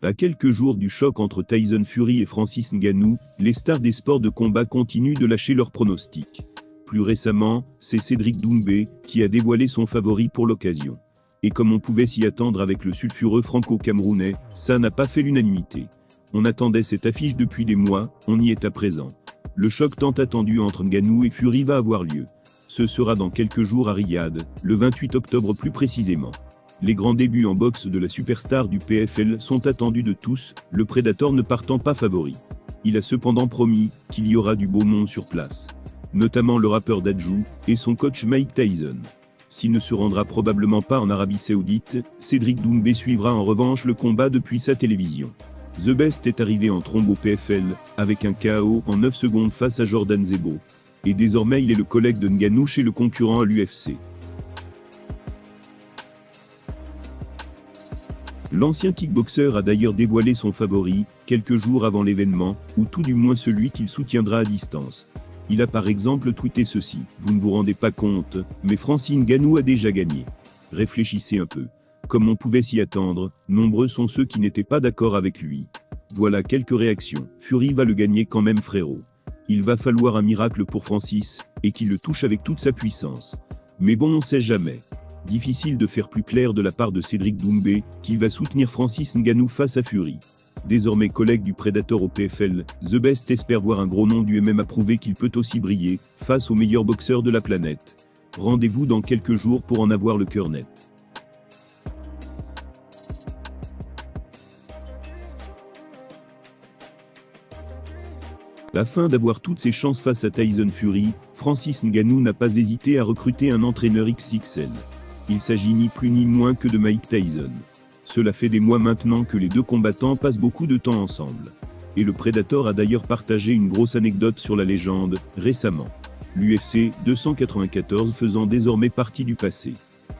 À quelques jours du choc entre Tyson Fury et Francis Ngannou, les stars des sports de combat continuent de lâcher leurs pronostics. Plus récemment, c'est Cédric Doumbé qui a dévoilé son favori pour l'occasion. Et comme on pouvait s'y attendre avec le sulfureux franco-camerounais, ça n'a pas fait l'unanimité. On attendait cette affiche depuis des mois, on y est à présent. Le choc tant attendu entre Ngannou et Fury va avoir lieu. Ce sera dans quelques jours à Riyad, le 28 octobre plus précisément. Les grands débuts en boxe de la superstar du PFL sont attendus de tous, le Predator ne partant pas favori. Il a cependant promis qu'il y aura du beau monde sur place. Notamment le rappeur Dadju et son coach Mike Tyson. S'il ne se rendra probablement pas en Arabie Saoudite, Cédric Doumbé suivra en revanche le combat depuis sa télévision. The Best est arrivé en trombe au PFL, avec un KO en 9 secondes face à Jordan Zebo. Et désormais il est le collègue de Ngannou chez le concurrent à l'UFC. L'ancien kickboxer a d'ailleurs dévoilé son favori, quelques jours avant l'événement, ou tout du moins celui qu'il soutiendra à distance. Il a par exemple tweeté ceci: « Vous ne vous rendez pas compte, mais Francis Ngannou a déjà gagné. Réfléchissez un peu. Comme on pouvait s'y attendre, nombreux sont ceux qui n'étaient pas d'accord avec lui. Voilà quelques réactions. Fury va le gagner quand même frérot. Il va falloir un miracle pour Francis, et qu'il le touche avec toute sa puissance. Mais bon on sait jamais. » Difficile de faire plus clair de la part de Cédric Doumbé, qui va soutenir Francis Ngannou face à Fury. Désormais collègue du Predator au PFL, The Best espère voir un gros nom du MMA prouver qu'il peut aussi briller, face aux meilleurs boxeurs de la planète. Rendez-vous dans quelques jours pour en avoir le cœur net. Afin d'avoir toutes ses chances face à Tyson Fury, Francis Ngannou n'a pas hésité à recruter un entraîneur XXL. Il s'agit ni plus ni moins que de Mike Tyson. Cela fait des mois maintenant que les deux combattants passent beaucoup de temps ensemble. Et le Predator a d'ailleurs partagé une grosse anecdote sur la légende, récemment. L'UFC 294 faisant désormais partie du passé.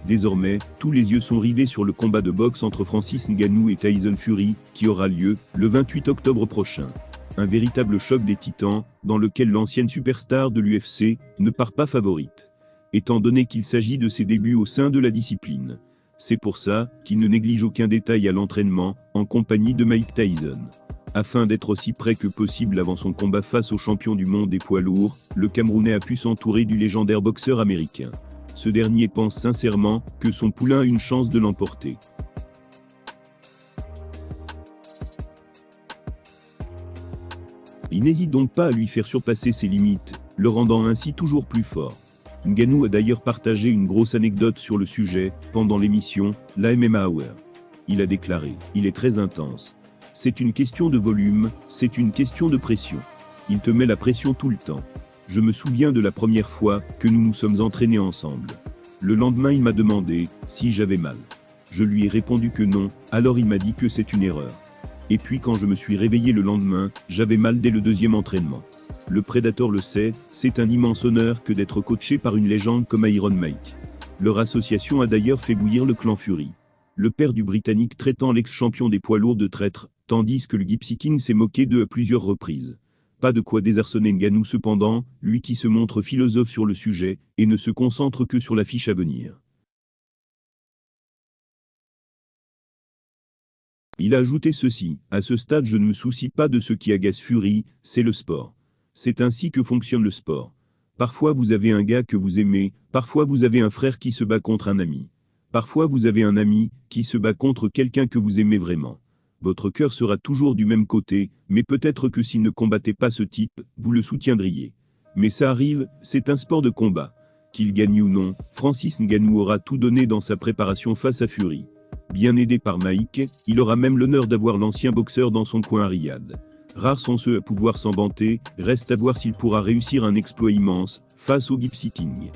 Désormais, tous les yeux sont rivés sur le combat de boxe entre Francis Ngannou et Tyson Fury, qui aura lieu, le 28 octobre prochain. Un véritable choc des titans, dans lequel l'ancienne superstar de l'UFC ne part pas favorite. Étant donné qu'il s'agit de ses débuts au sein de la discipline. C'est pour ça qu'il ne néglige aucun détail à l'entraînement, en compagnie de Mike Tyson. Afin d'être aussi près que possible avant son combat face au champion du monde des poids lourds, le Camerounais a pu s'entourer du légendaire boxeur américain. Ce dernier pense sincèrement que son poulain a une chance de l'emporter. Il n'hésite donc pas à lui faire surpasser ses limites, le rendant ainsi toujours plus fort. Ngannou a d'ailleurs partagé une grosse anecdote sur le sujet, pendant l'émission, la MMA Hour. Il a déclaré: « Il est très intense. C'est une question de volume, c'est une question de pression. Il te met la pression tout le temps. Je me souviens de la première fois que nous nous sommes entraînés ensemble. Le lendemain il m'a demandé si j'avais mal. Je lui ai répondu que non, alors il m'a dit que c'est une erreur. Et puis quand je me suis réveillé le lendemain, j'avais mal dès le deuxième entraînement. Le Predator le sait, c'est un immense honneur que d'être coaché par une légende comme Iron Mike. Leur association a d'ailleurs fait bouillir le clan Fury. Le père du Britannique traitant l'ex-champion des poids lourds de traître, tandis que le Gypsy King s'est moqué d'eux à plusieurs reprises. Pas de quoi désarçonner Ngannou cependant, lui qui se montre philosophe sur le sujet, et ne se concentre que sur l'affiche à venir. Il a ajouté ceci: « À ce stade je ne me soucie pas de ce qui agace Fury, c'est le sport. C'est ainsi que fonctionne le sport. Parfois vous avez un gars que vous aimez, parfois vous avez un frère qui se bat contre un ami. Parfois vous avez un ami qui se bat contre quelqu'un que vous aimez vraiment. Votre cœur sera toujours du même côté, mais peut-être que s'il ne combattait pas ce type, vous le soutiendriez. Mais ça arrive, c'est un sport de combat. Qu'il gagne ou non, Francis Ngannou aura tout donné dans sa préparation face à Fury. Bien aidé par Mike, il aura même l'honneur d'avoir l'ancien boxeur dans son coin à Riyad. Rares sont ceux à pouvoir s'en vanter, reste à voir s'il pourra réussir un exploit immense, face au Gypsy King.